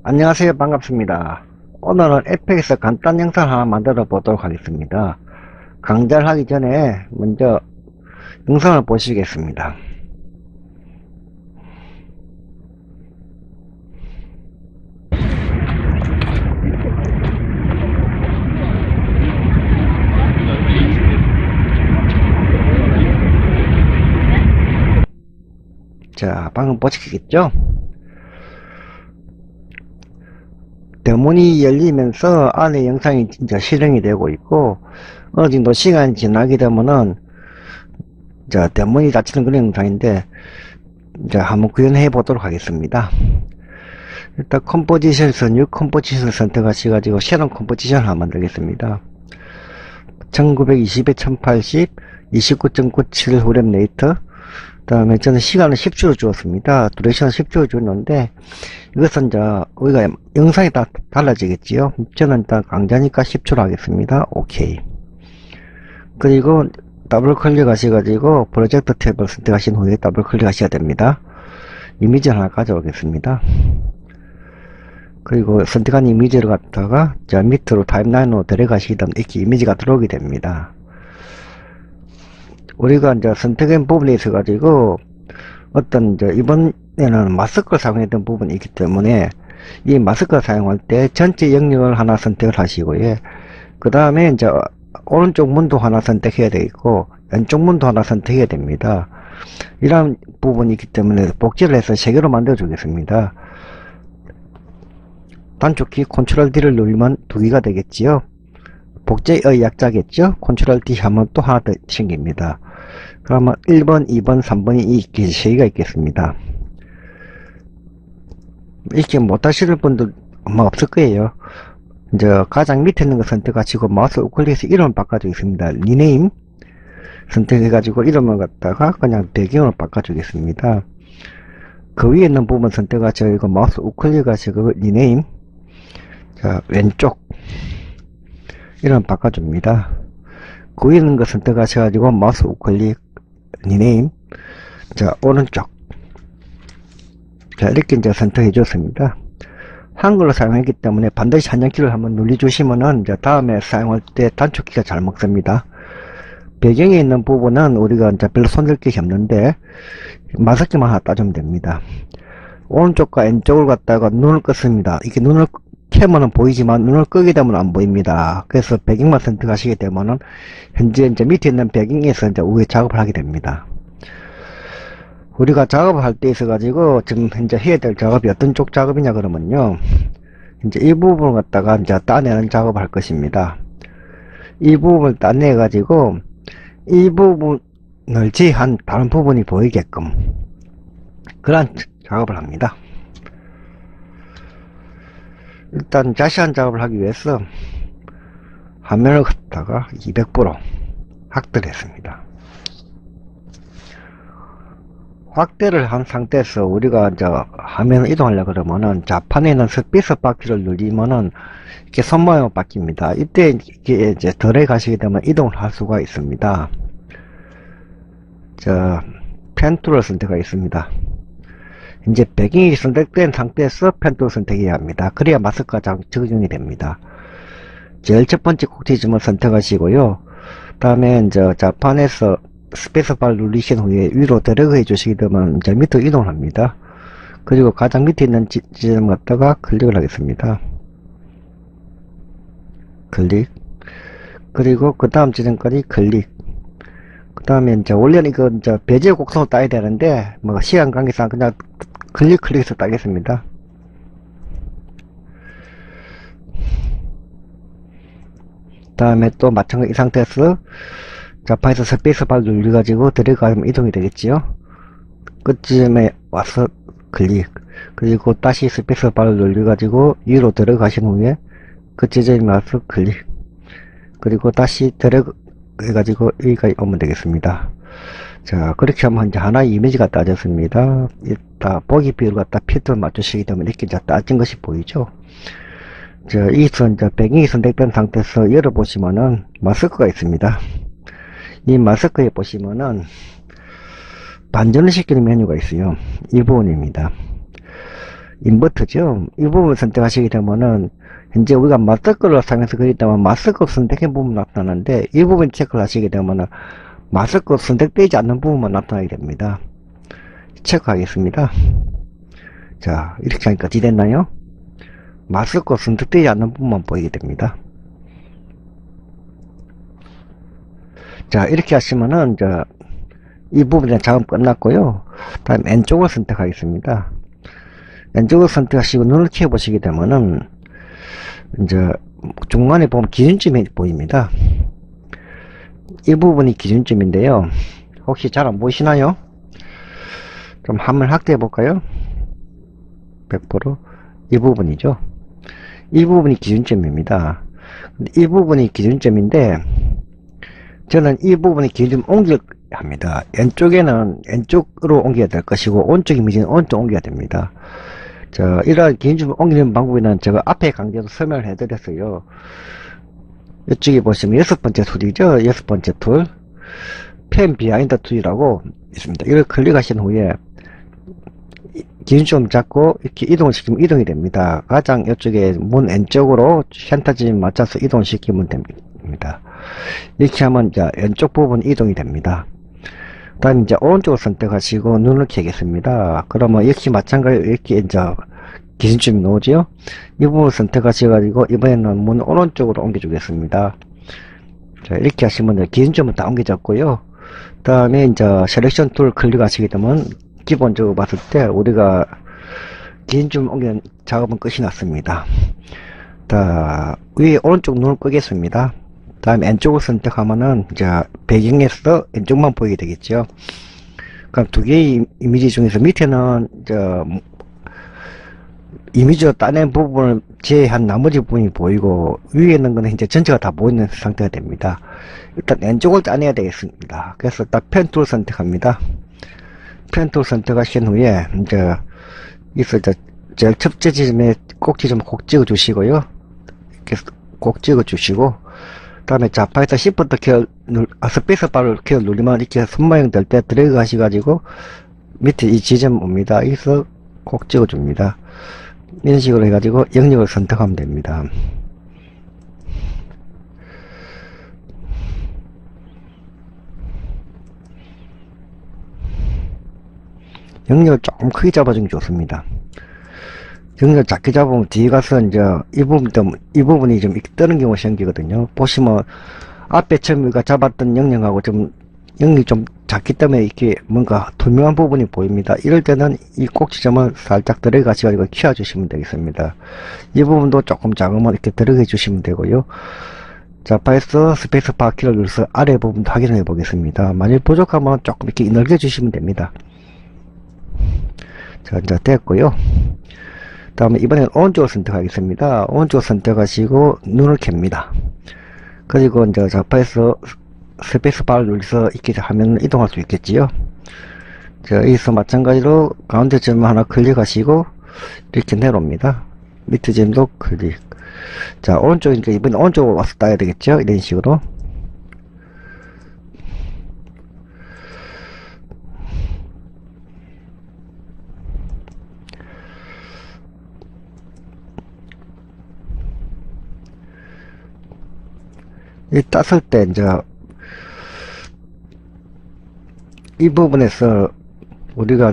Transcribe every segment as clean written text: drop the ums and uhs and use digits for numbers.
안녕하세요. 반갑습니다. 오늘은 FX 간단 영상 하나 만들어 보도록 하겠습니다. 강좌를 하기 전에 먼저 영상을 보시겠습니다. 자, 방금 보시겠죠? 대문이 열리면서 안에 영상이 진짜 실행이 되고 있고, 어느 정도 시간이 지나게 되면은, 자, 대문이 닫히는 그런 영상인데, 자, 한번 구현해 보도록 하겠습니다. 일단 컴포지션에서 뉴 컴포지션을 선택하셔가지고 새로운 컴포지션을 하나 만들겠습니다. 1920에 1080, 29.97 프레임 레이트. 그 다음에 저는 시간을 10초로 주었습니다. 두레이션을 10초로 주었는데, 이것은 이제 우리가 영상이 다 달라지겠지요. 저는 일단 강좌니까 10초로 하겠습니다. 오케이. 그리고 더블 클릭 하셔가지고 프로젝트 탭을 선택하신 후에 더블 클릭 하셔야 됩니다. 이미지 하나 가져오겠습니다. 그리고 선택한 이미지를 갖다가 저 밑으로 타임라인으로 데려가시게 되면 이렇게 이미지가 들어오게 됩니다. 우리가 이제 선택한 부분에 있어 가지고 어떤 이제 이번에는 마스크를 사용했던 부분이 있기 때문에 이 마스크를 사용할 때 전체 영역을 하나 선택을 하시고요. 그 다음에 이제 오른쪽 문도 하나 선택해야 되겠고 왼쪽 문도 하나 선택해야 됩니다. 이런 부분이 있기 때문에 복제를 해서 3개로 만들어 주겠습니다. 단축키 Ctrl D를 누르면 2개가 되겠지요. 복제의 약자겠죠. Ctrl D 하면 또 하나 더 생깁니다. 그러면 1번, 2번, 3번이 이렇게 3개가 있겠습니다. 이렇게 못하시는 분들 아마 없을 거예요. 이제 가장 밑에 있는 거 선택하시고 마우스 우클릭해서 이름을 바꿔주겠습니다. 리네임 선택해가지고 이름을 갖다가 그냥 배경으로 바꿔주겠습니다. 그 위에 있는 부분 선택하시고 이거 마우스 우클릭하시고 리네임, 자 왼쪽 이름 바꿔줍니다. 그 위에 있는 거 선택하셔가지고 마우스 우클릭 리네임, 자 오른쪽, 자 이렇게 이제 선택해 줬습니다. 한글로 사용했기 때문에 반드시 한정키를 한번 눌러주시면은 이제 다음에 사용할 때 단축키가 잘 먹습니다. 배경에 있는 부분은 우리가 이제 별로 손댈 게 없는데 마스크만 하나 따주면 됩니다. 오른쪽과 왼쪽을 갖다가 눈을 껐습니다. 이게 눈을 켜면은 보이지만 눈을 끄게 되면 안 보입니다. 그래서 배경만 선택하시게 되면은 현재 이제 밑에 있는 배경에서 이제 위에 작업을 하게 됩니다. 우리가 작업을 할 때 있어 가지고 지금 현재 해야 될 작업이 어떤 쪽 작업이냐 그러면요, 이제 이 부분을 갖다가 이제 따내는 작업을 할 것입니다. 이 부분을 따내 가지고 이 부분을 제한 다른 부분이 보이게끔 그런 작업을 합니다. 일단 자세한 작업을 하기 위해서 화면을 갖다가 200% 확대를 했습니다. 확대를 한 상태에서 우리가 이제 화면을 이동하려고 그러면은 좌판에 있는 스페이스 바퀴를 누르면은 이렇게 손모양으로 바뀝니다. 이때 이게 이제 덜에 가시게 되면 이동을 할 수가 있습니다. 자, 펜 툴을 선택하겠습니다. 이제 배경이 선택된 상태에서 펜 툴을 선택해야 합니다. 그래야 마스크가 적용이 됩니다. 제일 첫 번째 꼭지점을 선택하시고요. 다음에 이제 좌판에서 스페이스바를 누르신 후에 위로 데려가 주시게 되면 이제 밑으로 이동을 합니다. 그리고 가장 밑에 있는 지점 갖다가 클릭을 하겠습니다. 클릭. 그리고 그 다음 지점까지 클릭. 그 다음에 이제 원래는 이거 이제 배제 곡선을 따야 되는데 뭐 시간 관계상 그냥 클릭해서 따겠습니다. 다음에 또 마찬가지 이 상태에서 좌판에서 스페이스바를 눌러가지고 데려가면 이동이 되겠지요. 끝쯤에 와서 클릭, 그리고 다시 스페이스바를 눌러가지고 위로 데려가신 후에 그 지점에 와서 클릭, 그리고 다시 데려가지고 여기까지 오면 되겠습니다. 자, 그렇게 하면 이제 하나의 이미지가 따졌습니다. 이따 보기 비율 갖다 피트를 맞추시게 되면 이렇게 이제 따진 것이 보이죠. 자, 여기서 이제 배경이 선택된 상태에서 열어보시면은 마스크가 있습니다. 이 마스크에 보시면은 반전을 시키는 메뉴가 있어요. 이 부분입니다. 인버터죠. 이 부분 선택하시게 되면은 현재 우리가 마스크를 사용해서 그리기 때문에 마스크 선택한 부분 나타나는데 이 부분 체크를 하시게 되면은 마스크 선택되지 않는 부분만 나타나게 됩니다. 체크하겠습니다. 자, 이렇게 하니까 어찌됐나요? 마스크 선택되지 않는 부분만 보이게 됩니다. 자, 이렇게 하시면은 이제 이 부분에 작업 끝났고요. 다음 왼쪽을 선택하겠습니다. 왼쪽을 선택하시고 눈을 키워 보시게 되면은 이제 중간에 보면 기준점이 보입니다. 이 부분이 기준점인데요. 혹시 잘 안 보이시나요? 좀 화면 확대해 볼까요? 100%. 이 부분이죠. 이 부분이 기준점입니다. 이 부분이 기준점인데 저는 이 부분이 기준점 옮길 합니다. 왼쪽에는 왼쪽으로 옮겨야 될 것이고 오른쪽 이미지는 오른쪽 옮겨야 됩니다. 자, 이러한 기준점을 옮기는 방법에는 제가 앞에 강좌에서 설명을 해드렸어요. 이쪽에 보시면 6번째 툴이죠. 6번째 툴. 펜 비하인드 툴이라고 있습니다. 이걸 클릭하신 후에 기준점 잡고 이렇게 이동을 시키면 이동이 됩니다. 가장 이쪽에 문 왼쪽으로 센터지점 맞춰서 이동시키면 됩니다. 이렇게 하면 이제 왼쪽 부분 이동이 됩니다. 그 다음 이제 오른쪽을 선택하시고 눈을 켜겠습니다. 그러면 역시 마찬가지로 이렇게 이제 기준점이 나오지요. 이 부분을 선택하셔가지고 이번에는 문 오른쪽으로 옮겨주겠습니다. 자, 이렇게 하시면 기준점은 다 옮겨졌고요. 그 다음에 이제 셀렉션 툴 클릭하시게 되면 기본적으로 봤을 때 우리가 기준점 옮기는 작업은 끝이 났습니다. 자, 위에 오른쪽 눈을 끄겠습니다. 다음 왼쪽을 선택하면은 이제 배경에서 왼쪽만 보이게 되겠죠. 그럼 두 개의 이미지 중에서 밑에는 이제 이미지로 따낸 부분을 제외한 나머지 부분이 보이고 위에 있는 거는 이제 전체가 다 보이는 상태가 됩니다. 일단 왼쪽을 따내야 되겠습니다. 그래서 딱 펜 툴 선택합니다. 펜 툴 선택하신 후에 이제 여기서 제일 첫째 지점에 꼭지점 꼭 찍어 주시고요. 이렇게 꼭 찍어 주시고 다음에 좌파에서 Shift 키 스페이스 바를 키 누르면 이렇게 손 모양 될 때 드래그 하셔가지고 밑에 이 지점 옵니다. 여기서 꼭 찍어줍니다. 이런 식으로 해가지고 영역을 선택하면 됩니다. 영역을 조금 크게 잡아주는 게 좋습니다. 영역을 작게 잡으면 뒤에 가서 이제 이 부분이 좀 뜨는 경우가 생기거든요. 보시면 앞에 처음 우리가 잡았던 영역하고 좀 영역이 좀 작기 때문에 이렇게 뭔가 투명한 부분이 보입니다. 이럴 때는 이 꼭지점을 살짝 들어가시고 키워주시면 되겠습니다. 이 부분도 조금 작으면 이렇게 들어가 주시면 되고요. 좌파에서 스페이스 바 키를 눌러서 아래 부분도 확인해 보겠습니다. 만약 부족하면 조금 이렇게 넓게 주시면 됩니다. 자, 이제 됐고요. 다음에 이번엔 오른쪽을 선택하겠습니다. 오른쪽 선택하시고 눈을 켭니다. 그리고 이제 좌파에서 스페이스 바를 눌러서 이렇게 하면 이동할 수 있겠지요. 자, 여기서 마찬가지로 가운데 점 하나 클릭하시고 이렇게 내려옵니다. 밑에 점도 클릭. 자, 오른쪽이니까 이번에 오른쪽으로 와서 따야 되겠죠. 이런 식으로. 이 땄을 때 이제 이 부분에서 우리가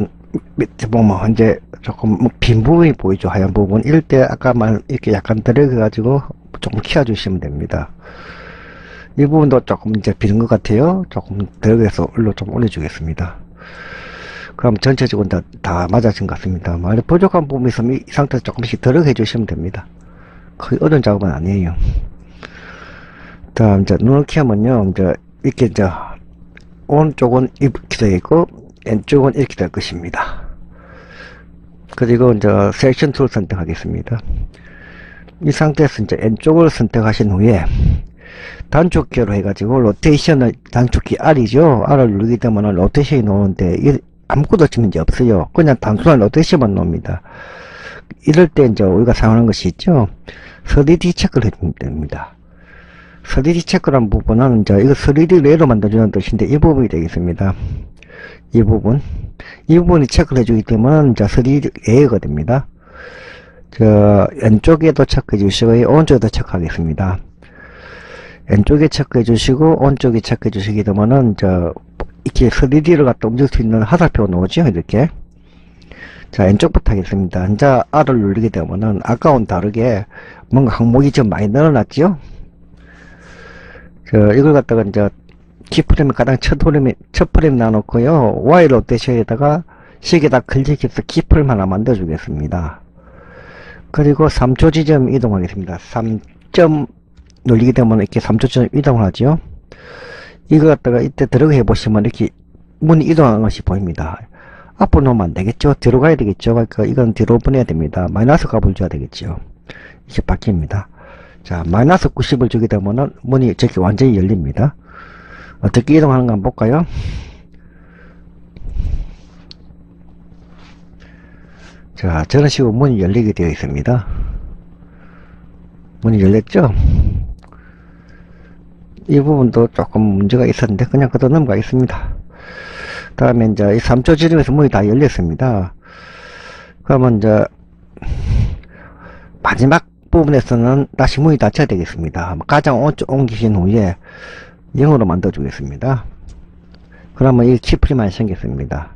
밑에 보면 현재 조금 빈 부분이 보이죠. 하얀 부분. 이럴 때 아까 말 이렇게 약간 들어가 가지고 조금 키워주시면 됩니다. 이 부분도 조금 이제 비는 것 같아요. 조금 들어가서 올려 좀 올려주겠습니다. 그럼 전체적으로 다 맞아진 것 같습니다. 만약 부족한 부분이 있으면 이 상태에서 조금씩 들어가 해주시면 됩니다. 거의 어려운 작업은 아니에요. 다음 이제 눈을 키우면요, 이제 이렇게 이제 오른쪽은 이렇게 되어 있고 왼쪽은 이렇게 될 것입니다. 그리고 이제 섹션 툴 선택하겠습니다. 이 상태에서 이제 왼쪽을 선택하신 후에 단축 키로 해가지고 로테이션을 단축 키 R이죠. R을 누르게 되면 로테이션이 나오는데 아무것도 지금 이제 없어요. 그냥 단순한 로테이션만 나옵니다. 이럴 때 이제 우리가 사용하는 것이 있죠. 3D 체크를 해주면 됩니다. 3D 체크란 부분은 이제 이거 3D 레이로 만들어주는 뜻인데 이 부분이 되겠습니다. 이 부분이 체크를 해주기 때문에 이제 3D 레이가 됩니다. 왼쪽에도 체크해 주시고 오른쪽에도 체크하겠습니다. 왼쪽에 체크해 주시고 오른쪽에 체크해 주시게 되면은 이렇게 3D를 갖다 움직일 수 있는 화살표가 나오죠. 이렇게. 자, 왼쪽부터 하겠습니다. 이제 R을 누르게 되면은 아까와는 다르게 뭔가 항목이 좀 많이 늘어났죠. 이걸 갖다가 이제 키프레임을 가장 첫 프레임 놔놓고요. Y 로테이션에다가 시계에다 클릭해서 키프레임 하나 만들어 주겠습니다. 그리고 3초 지점 이동하겠습니다. 3점 눌리게 되면 이렇게 3초 지점 이동을 하죠. 이거 갖다가 이때 들어가 해보시면 이렇게 문이 이동하는 것이 보입니다. 앞으로 놓으면 안 되겠죠. 뒤로 가야 되겠죠. 그러니까 이건 뒤로 보내야 됩니다. 마이너스 값을 줘야 되겠죠. 이렇게 바뀝니다. 자, 마이너스 90을 주게 되면은 문이 저렇게 완전히 열립니다. 어떻게 이동하는가 한번 볼까요? 자, 저런 식으로 문이 열리게 되어 있습니다. 문이 열렸죠? 이 부분도 조금 문제가 있었는데 그냥 그대로 넘어가겠습니다. 다음에 이제 이 3초 지점에서 문이 다 열렸습니다. 그러면 이제 마지막 부분에서는 다시 문이 닫혀야 되겠습니다. 가장 오른쪽 옮기신 후에 0으로 만들어 주겠습니다. 그러면 이 키프레임이 생겼습니다.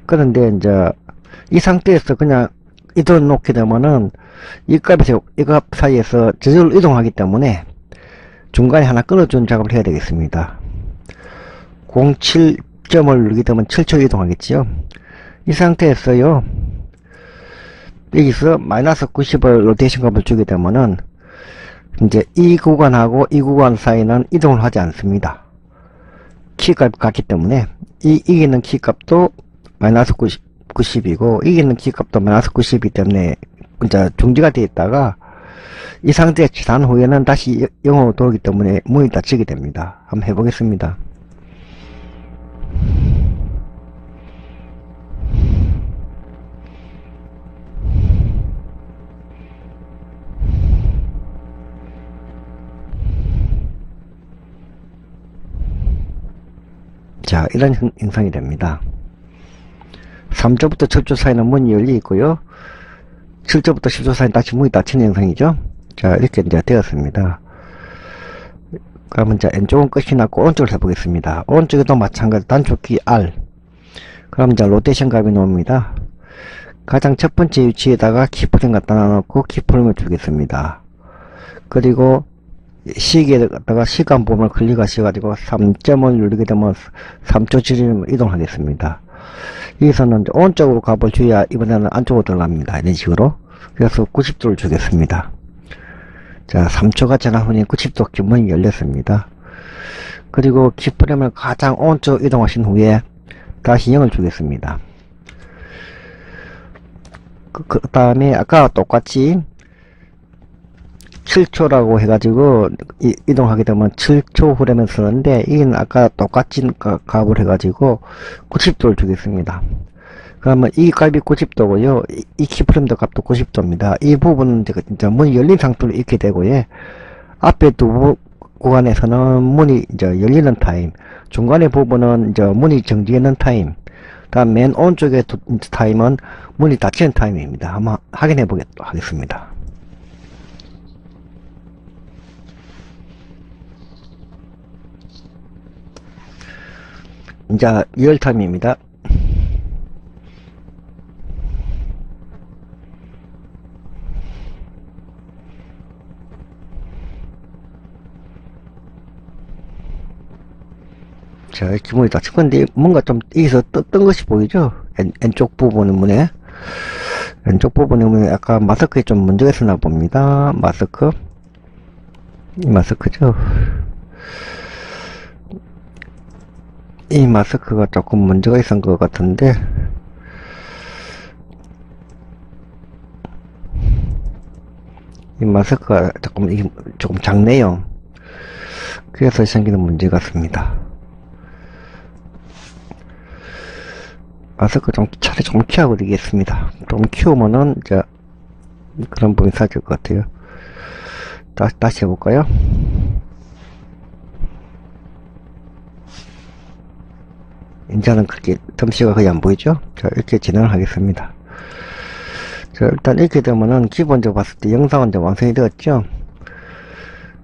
그런데 이제 이 상태에서 그냥 이대로 놓게 되면은 이 값에서 이 값 사이에서 저절로 이동하기 때문에 중간에 하나 끊어주는 작업을 해야 되겠습니다. 07점을 누르게 되면 7초 이동하겠지요. 이 상태에서요, 여기서 마이너스 90을 로테이션 값을 주게 되면은 이제 이 구간하고 이 구간 사이는 이동을 하지 않습니다. 키값이 같기 때문에 이기는 키값도 마이너스 90이고 이기는 키값도 마이너스 90이기 때문에 이제 중지가 되어 있다가 이 상태에 지난 후에는 다시 0으로 돌기 때문에 문이 닫히게 됩니다. 한번 해보겠습니다. 자, 이런 형상이 됩니다. 3초부터 7초 사이는 문이 열려 있고요. 7초부터 10초 사이는 다시 문이 닫히는 형상이죠. 자, 이렇게 이제 되었습니다. 그러면 이제 왼쪽은 끝이 났고 오른쪽을 해보겠습니다. 오른쪽에도 마찬가지 단축키 R. 그럼 이제 로테이션 값이 나옵니다. 가장 첫 번째 위치에다가 키프레임 갖다 놔놓고 키프레임을 주겠습니다. 그리고 시계에다가 시간 부분을 클릭하셔가지고 3점을 누르게 되면 3초 지점으로 이동하겠습니다. 여기서는 오른쪽으로 값을 줘야 이번에는 안쪽으로 들어갑니다. 이런 식으로. 그래서 90도를 주겠습니다. 자, 3초가 지난 후에 90도 기문이 열렸습니다. 그리고 키프레임을 가장 오른쪽 이동하신 후에 다시 0을 주겠습니다. 그 다음에 아까 똑같이 7초라고 해가지고 이동하게 되면 7초 후라면 쓰는데 이건 아까 똑같이 값을 해가지고 90도를 주겠습니다. 그러면 이 값이 90도고요. 이 키프레임도 값도 90도입니다. 이 부분은 이제 문이 열린 상태로 있게 되고요. 앞에 두 구간에서는 문이 이제 열리는 타임, 중간의 부분은 이제 문이 정지하는 타임, 다음 맨 오른쪽의 타임은 문이 닫히는 타임입니다. 한번 확인해 보도록 하겠습니다. 이제 리얼타임입니다. 자, 이렇게 문이 닫힌 건데 뭔가 좀 여기서 뜬 것이 보이죠? 왼쪽 부분의 문에 왼쪽 부분의 문에 아까 마스크에 좀 문제가 있었나 봅니다. 마스크, 이 마스크죠. 이 마스크가 조금 문제가 있었던 것 같은데 이 마스크가 조금 작네요. 그래서 생기는 문제 같습니다. 마스크 차라리 좀 키우고 되겠습니다. 좀 키우면은 이제 그런 부분이 사라질 것 같아요. 다시 해볼까요? 이제는 그렇게 덤씨가 거의 안 보이죠? 자, 이렇게 진행을 하겠습니다. 자, 일단 이렇게 되면은 기본적으로 봤을 때 영상은 이제 완성이 되었죠.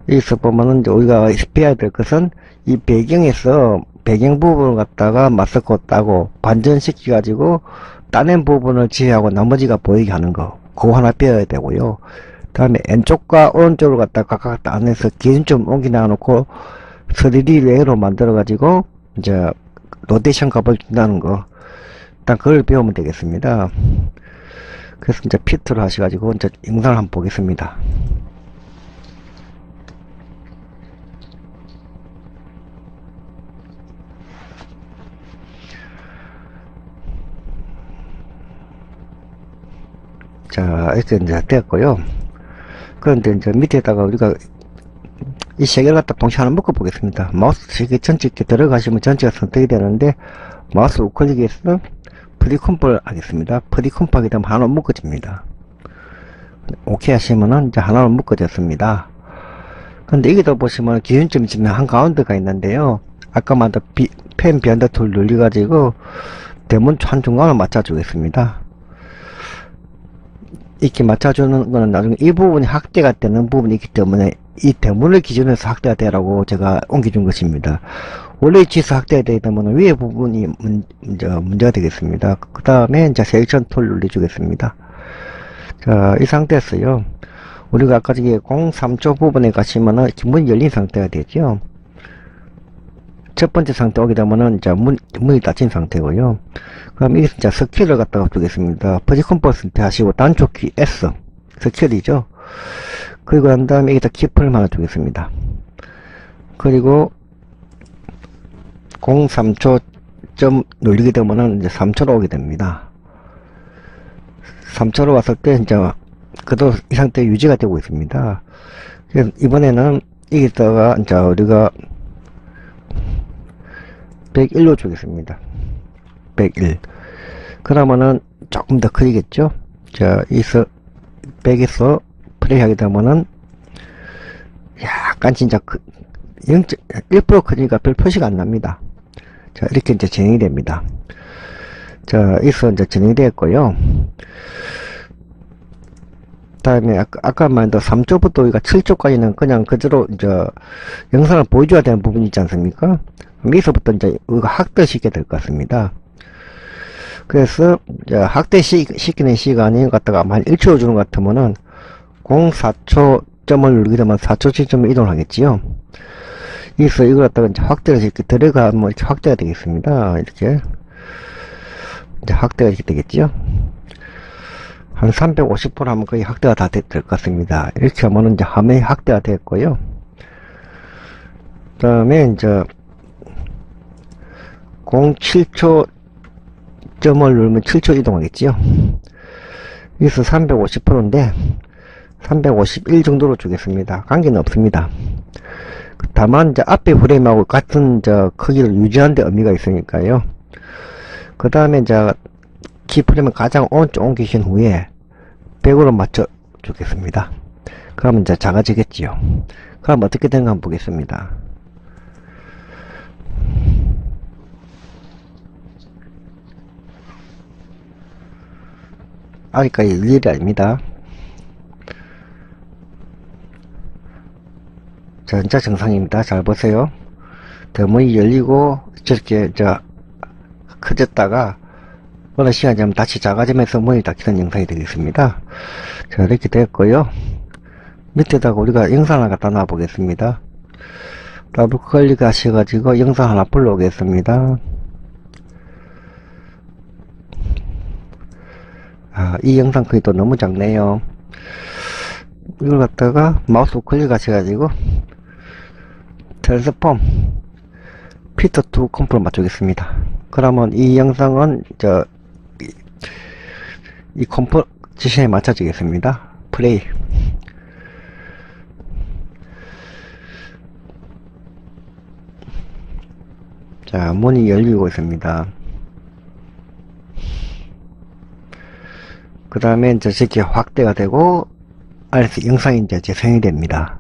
여기서 보면은 이제 우리가 배워야 될 것은 이 배경에서 배경 부분을 갖다가 마스크 따고 반전시켜 가지고 따낸 부분을 지휘하고 나머지가 보이게 하는 거, 그거 하나 배워야 되고요. 다음에 왼쪽과 오른쪽을 갖다가 각각 따내서 기준점 옮겨 놔놓고 3D 레이로 만들어 가지고 이제 로테이션 값을 준다는 거, 일단 그걸 배우면 되겠습니다. 그래서 이제 피트를 하셔가지고 이제 영상을 한번 보겠습니다. 자, 이렇게 이제 됐고요. 그런데 이제 밑에다가 우리가 이 세 개를 갖다 동시에 하나 묶어 보겠습니다. 마우스 세 개 전체 이렇게 들어가시면 전체가 선택이 되는데, 마우스 우클릭해서 프리컴프를 하겠습니다. 프리컴프 하게 되면 하나 묶어집니다. 오케이 하시면은 이제 하나로 묶어졌습니다. 근데 여기다 보시면 기준점이 지금 한가운데가 있는데요. 아까 말한 펜 변화 툴 눌러가지고 대문 한중간을 맞춰주겠습니다. 이렇게 맞춰주는 거는 나중에 이 부분이 확대가 되는 부분이 있기 때문에 이 대문을 기준으로 해서 확대가 되라고 제가 옮겨준 것입니다. 원래 위치에서 확대가 되게 되면 위에 부분이 문제가 되겠습니다. 그 다음에 이제 셀렉션 툴 눌러주겠습니다. 자, 이 상태에서요, 우리가 아까 저기 03조 부분에 가시면은 문이 열린 상태가 되죠. 첫 번째 상태 오게 되면은 이제 문이 닫힌 상태고요. 그럼 여기서 이제 스킬을 갖다가 두겠습니다. 퍼지컴포 선택하시고 단축 키 S, 스킬이죠. 그리고 난 다음에 여기다 키프를 하나 두겠습니다. 그리고 03초 점 눌리게 되면은 이제 3초로 오게 됩니다. 3초로 왔을 때 이제 그대로 이 상태 유지가 되고 있습니다. 그래서 이번에는 여기다가 이제 우리가 101로 주겠습니다. 101. 그러면은 조금 더 크겠죠? 자, 이서 100에서 플레이 하게 되면은 약간 진짜 1% 크니까 별 표시가 안 납니다. 자, 이렇게 이제 진행이 됩니다. 자, 이서 이제 진행이 되었고요. 다음에 아까 말한 3조부터 우리가 7조까지는 그냥 그대로 이제 영상을 보여줘야 되는 부분이 있지 않습니까? 여기서부터 이제 우리가 확대시키게 될 것 같습니다. 그래서 이제 확대시키는 시간이 갖다가 한 1초 주는 것 같으면은 04초 점을 누르게 되면 4초 시점에 이동을 하겠지요. 여기서 이걸 갖다가 이제 확대를 이렇게 들어가면 이렇게 확대가 되겠습니다. 이렇게 이제 확대가 이렇게 되겠지요. 한 350% 하면 거의 확대가 다 될 것 같습니다. 이렇게 하면은 이제 화면이 확대가 됐고요. 그 다음에 이제 07초 점을 누르면 7초 이동하겠지요. 여기서 350%인데 351 정도로 주겠습니다. 관계는 없습니다. 다만 이제 앞에 프레임하고 같은 크기를 유지하는 데 의미가 있으니까요. 그 다음에 이제 키프레임을 가장 오른쪽 옮기신 후에 100으로 맞춰 주겠습니다. 그러면 이제 작아지겠지요. 그럼 어떻게 되는가 한번 보겠습니다. 아직까지 일일이 아닙니다. 전자 정상입니다. 잘 보세요. 대문이 열리고 저렇게 커졌다가 어느 시간 지나면 다시 작아지면서 문이 닫히는 영상이 되겠습니다. 자, 이렇게 됐고요. 밑에다가 우리가 영상 하나 갖다 놔 보겠습니다. 더블 클릭 하셔가지고 영상 하나 불러오겠습니다. 이 영상 크기도 너무 작네요. 이걸 갖다가 마우스 클릭 하셔가지고 트랜스폼 피트 투 컴프로 맞추겠습니다. 그러면 이 영상은 이 컴포지션에 맞춰지겠습니다. 플레이. 자, 문이 열리고 있습니다. 그 다음에 이제 저렇게 확대가 되고 안에서 영상이 이제 재생이 됩니다.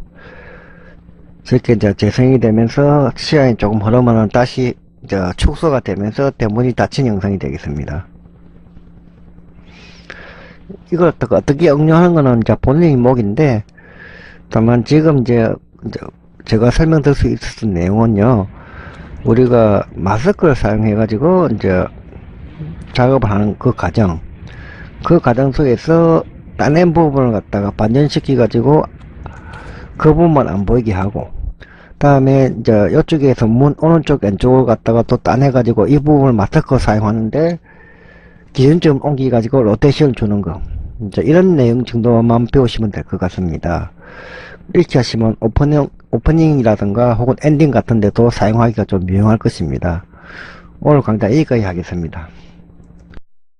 저렇게 이제 재생이 되면서 시간이 조금 흐르면은 다시 축소가 되면서 대문이 닫힌 영상이 되겠습니다. 이걸 어떻게 응용하는 거는 이제 본인의 목인데, 다만 지금 이제 제가 설명드릴 수 있었던 내용은요, 우리가 마스크를 사용해가지고 이제 작업을 하는 그 과정 속에서 따낸 부분을 갖다가 반전시켜가지고 그 부분만 안 보이게 하고, 다음에 이제 이쪽에서 문 오른쪽 왼쪽을 갖다가 또 따내가지고 이 부분을 마스크 사용하는데 기준점 옮기가지고 로테이션 주는 거, 이제 이런 내용 정도만 배우시면 될 것 같습니다. 이렇게 하시면 오프닝이라든가 혹은 엔딩 같은 데도 사용하기가 좀 유용할 것입니다. 오늘 강좌 여기까지 하겠습니다.